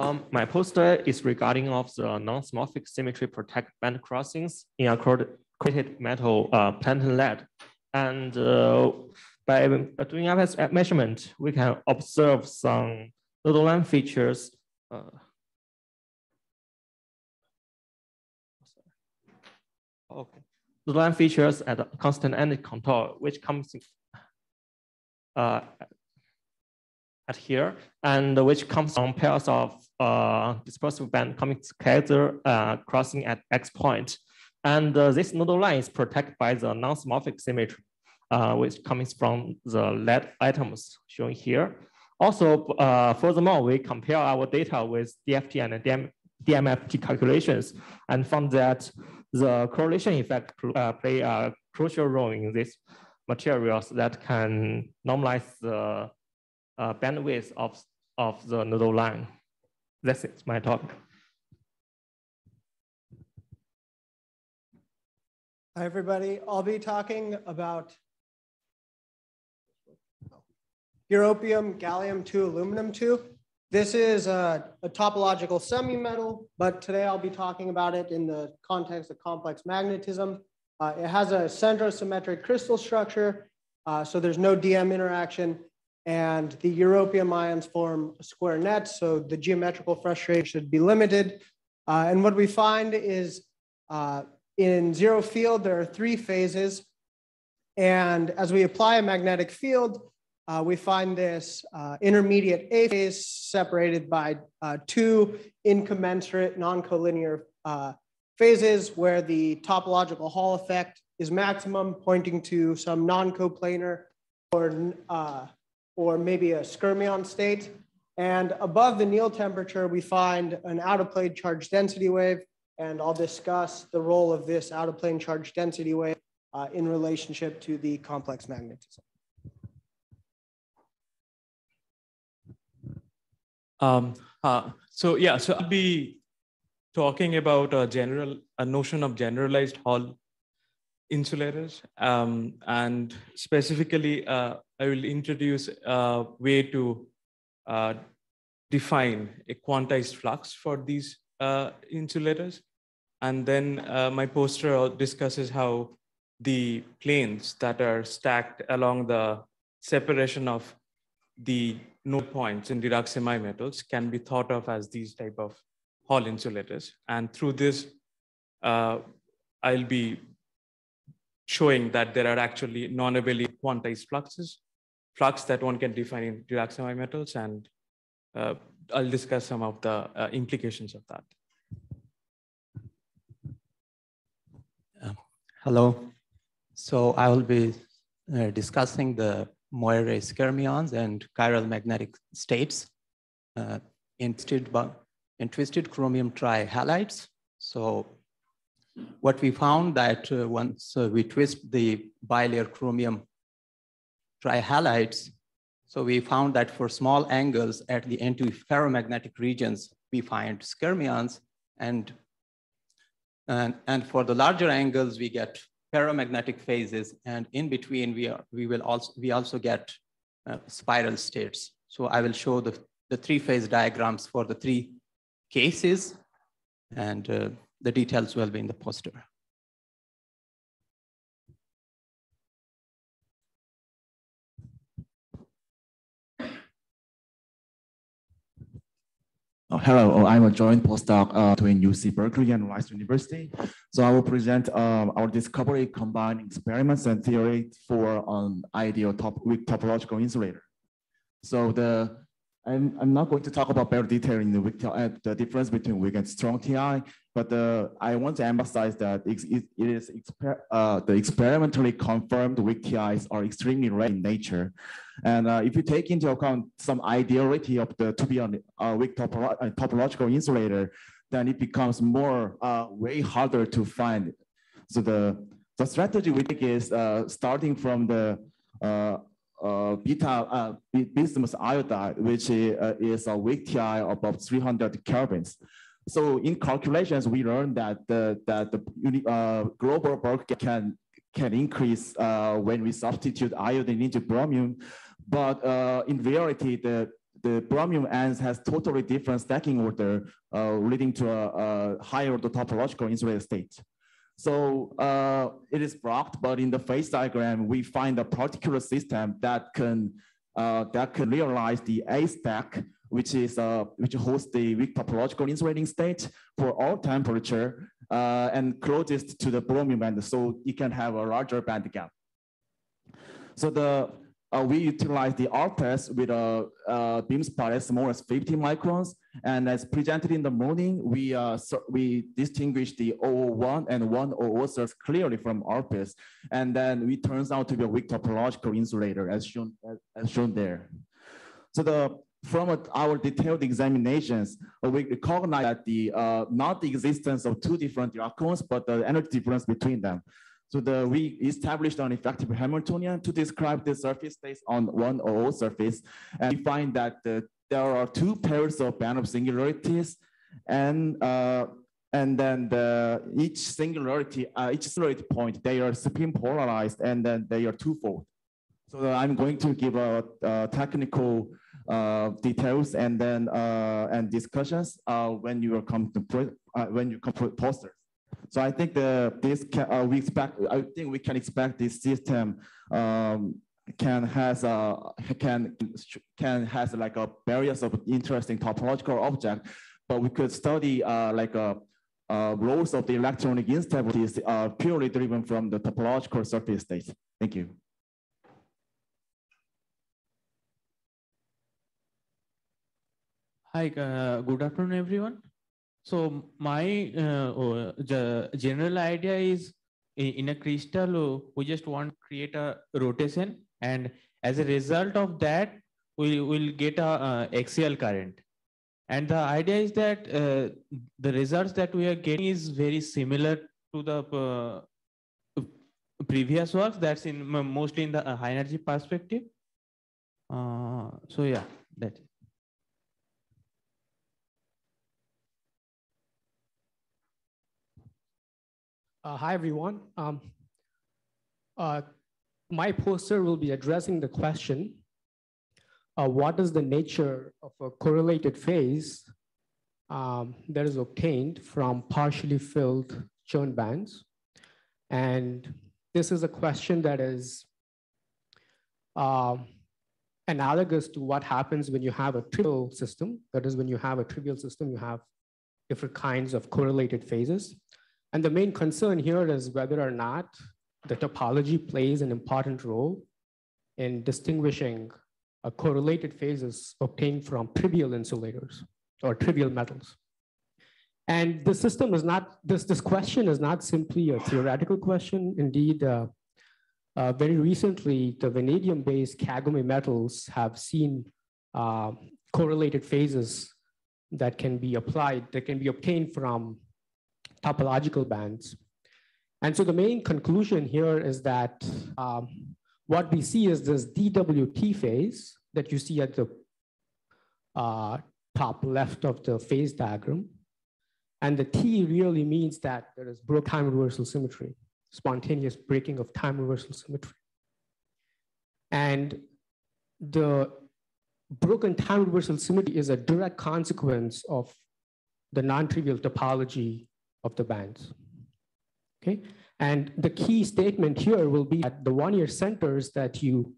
My poster is regarding of the non-symmorphic symmetry-protected band crossings in a correlated metal platinum lead. And by doing FS measurement, we can observe some nodal line features. Okay, nodal line features at a constant ended contour, which comes at here, and which comes from pairs of dispersive band coming together, crossing at X point. And this nodal line is protected by the non-symmorphic symmetry, which comes from the lead atoms shown here. Also, furthermore, we compare our data with DFT and DMFT calculations and found that the correlation effect play a crucial role in these materials that can normalize the bandwidth of the nodal line. That's it, my talk. Hi, everybody. I'll be talking about europium gallium-2 aluminum-2. This is a topological semi-metal, but today I'll be talking about it in the context of complex magnetism. It has a centrosymmetric crystal structure, so there's no DM interaction, and the europium ions form a square net, so the geometrical frustration should be limited. And what we find is in zero field, there are 3 phases, and as we apply a magnetic field, we find this intermediate A phase separated by 2 incommensurate non-collinear phases where the topological Hall effect is maximum, pointing to some non-coplanar or maybe a skyrmion state. And above the Néel temperature, we find an out-of-plane charge density wave, and I'll discuss the role of this out-of-plane charge density wave in relationship to the complex magnetism. So I'll be talking about a notion of generalized Hall insulators, and specifically, I will introduce a way to define a quantized flux for these insulators, and then my poster discusses how the planes that are stacked along the separation of the node points in Dirac semimetals can be thought of as these type of Hall insulators. And through this, I'll be showing that there are actually non-abelian quantized flux that one can define in Dirac semimetals, and I'll discuss some of the implications of that. Hello. So I will be discussing the Moiré skyrmions and chiral magnetic states in twisted chromium trihalides. So what we found that once we twist the bilayer chromium trihalides, so we found that for small angles at the antiferromagnetic regions, we find skyrmions, and for the larger angles, we get ferromagnetic phases, and in between we also get spiral states. So I will show the 3-phase diagrams for the 3 cases, and the details will be in the poster. Hello, I'm a joint postdoc between UC Berkeley and Rice University. So I will present our discovery combining experiments and theory for an ideal weak topological insulator. So I'm not going to talk about better detail in the difference between weak and strong TI, but I want to emphasize that the experimentally confirmed weak TIs are extremely rare in nature. And if you take into account some ideality of to be a weak topological insulator, then it becomes way harder to find. So the strategy we take is starting from the bismuth iodide, which is a weak TI above 300 kelvins. So in calculations, we learned that the global bulk can increase when we substitute iodine into bromine, but in reality, the the bromium ends has totally different stacking order, leading to a higher order topological insulated state. So it is blocked, but in the phase diagram, we find a particular system that can realize the A stack, which hosts the weak topological insulating state for all temperature and closest to the bromium band, so it can have a larger band gap. So we utilize the RPS with a beam spot as small as 50 microns, and as presented in the morning, we distinguish the 001 and 100 cells clearly from RPS, and then it turns out to be a weak topological insulator as shown there. So from our detailed examinations, we recognize that not the existence of two different Dirac cones, but the energy difference between them. So we established an effective Hamiltonian to describe the surface states on 100 surface, and we find that there are two pairs of band of singularities, and then each singularity point, they are spin polarized, and then they are twofold. So I'm going to give technical details and then and discussions when you come to posters. So I think we can expect this system can has like a various of interesting topological object, but we could study roles of the electronic instabilities purely driven from the topological surface state. Thank you. Hi, good afternoon, everyone. So my general idea is in a crystal, we just want to create a rotation, and as a result of that, we will get a axial current. And the idea is that the results that we are getting is very similar to the previous works that's in mostly in the high energy perspective. So yeah, that's it. Hi, everyone. My poster will be addressing the question, what is the nature of a correlated phase that is obtained from partially filled Chern bands? And this is a question that is analogous to what happens when you have a trivial system. That is, when you have a trivial system, you have different kinds of correlated phases. And the main concern here is whether or not the topology plays an important role in distinguishing correlated phases obtained from trivial insulators or trivial metals. And the system is not, this question is not simply a theoretical question. Indeed, very recently, the vanadium-based Kagome metals have seen correlated phases that can be applied, that can be obtained from topological bands. And so the main conclusion here is that what we see is this DWT phase that you see at the top left of the phase diagram. And the T really means that there is broke time reversal symmetry, spontaneous breaking of time reversal symmetry. And the broken time reversal symmetry is a direct consequence of the non-trivial topology of the bands, okay? And the key statement here will be that the one-year centers that you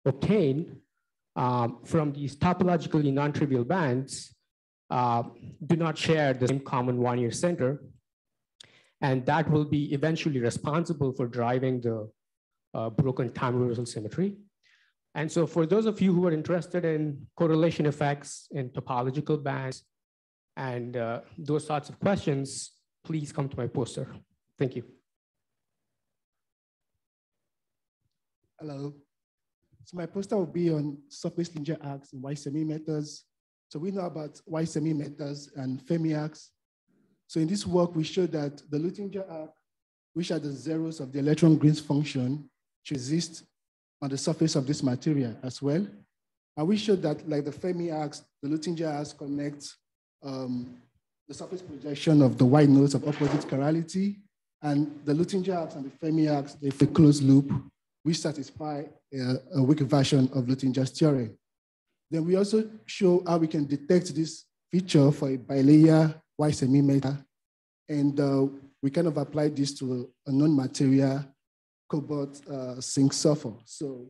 obtain from these topologically non-trivial bands do not share the same common one-year center. And that will be eventually responsible for driving the broken time reversal symmetry. And so for those of you who are interested in correlation effects in topological bands and those sorts of questions, please come to my poster. Thank you. Hello. So my poster will be on surface linear arcs and Y semimeters. So we know about Y semimeters and Fermi arcs. So in this work, we showed that the Luttinger arc, which are the zeros of the electron Green's function, should exist on the surface of this material as well. And we showed that, like the Fermi arcs, the Luttinger arcs connect the surface projection of the Y nodes of opposite chirality, and the Luttinger arcs and the Fermi arcs, they have a closed loop, which satisfy a weak version of Luttinger's theorem. Then we also show how we can detect this feature for a bilayer Y semi-metal. And we kind of apply this to a non-material cobalt zinc sulfur. So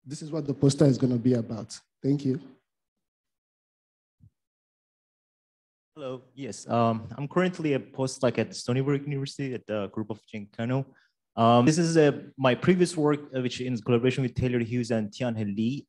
this is what the poster is going to be about. Thank you. Hello, yes. I'm currently a postdoc at Stony Brook University at the group of Giancano. This is my previous work, which in collaboration with Taylor Hughes and Tianhe Li.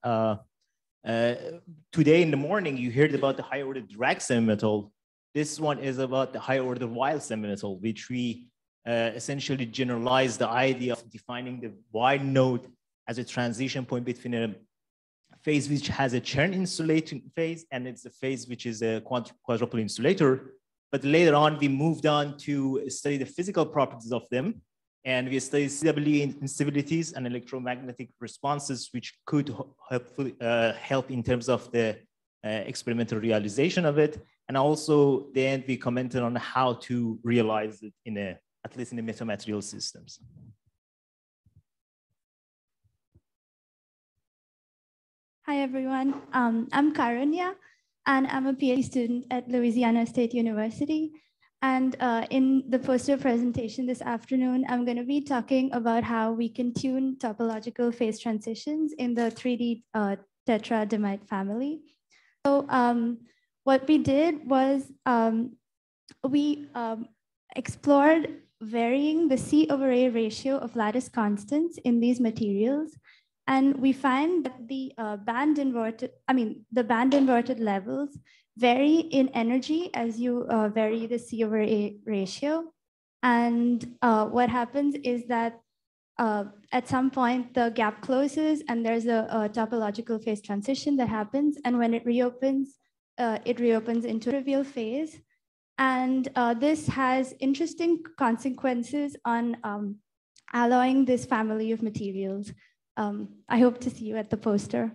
Today in the morning, you heard about the high order Dirac semimetal. This one is about the high order Weyl semimetal, which we essentially generalized the idea of defining the Y node as a transition point between a phase which has a Chern insulating phase and it's a phase which is a quadruple insulator. But later on, we moved on to study the physical properties of them. And we studied CW instabilities and electromagnetic responses, which could hopefully help in terms of the experimental realization of it. And also then we commented on how to realize it in at least in the metamaterial systems. Hi, everyone. I'm Karunya, and I'm a PhD student at Louisiana State University. And in the poster presentation this afternoon, I'm going to be talking about how we can tune topological phase transitions in the 3D tetradymites family. So what we did was we explored varying the C/A ratio of lattice constants in these materials. And we find that the band inverted levels vary in energy as you vary the C/A ratio. And what happens is that at some point the gap closes and there's a topological phase transition that happens. And when it reopens into a trivial phase. And this has interesting consequences on alloying this family of materials. I hope to see you at the poster.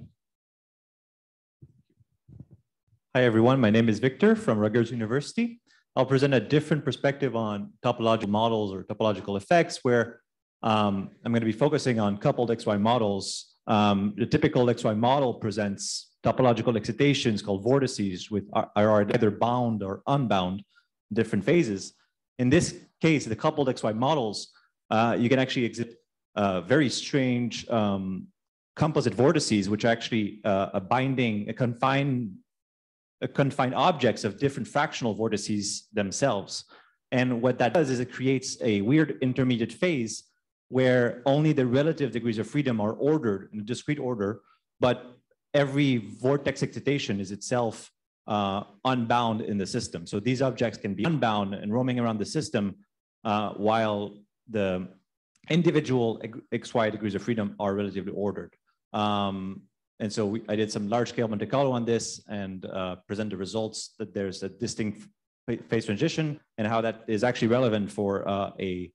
Hi, everyone. My name is Victor from Rutgers University. I'll present a different perspective on topological models or topological effects, where I'm going to be focusing on coupled XY models. The typical XY model presents topological excitations called vortices, with are either bound or unbound different phases. In this case, the coupled XY models, you can actually exhibit very strange composite vortices, which are actually confined objects of different fractional vortices themselves. And what that does is it creates a weird intermediate phase where only the relative degrees of freedom are ordered in a discrete order, but every vortex excitation is itself unbound in the system. So these objects can be unbound and roaming around the system while the individual XY degrees of freedom are relatively ordered. And so I did some large scale Monte Carlo on this and present the results that there's a distinct phase transition and how that is actually relevant for a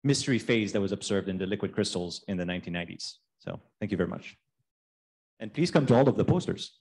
mystery phase that was observed in the liquid crystals in the 1990s. So thank you very much. And please come to all of the posters.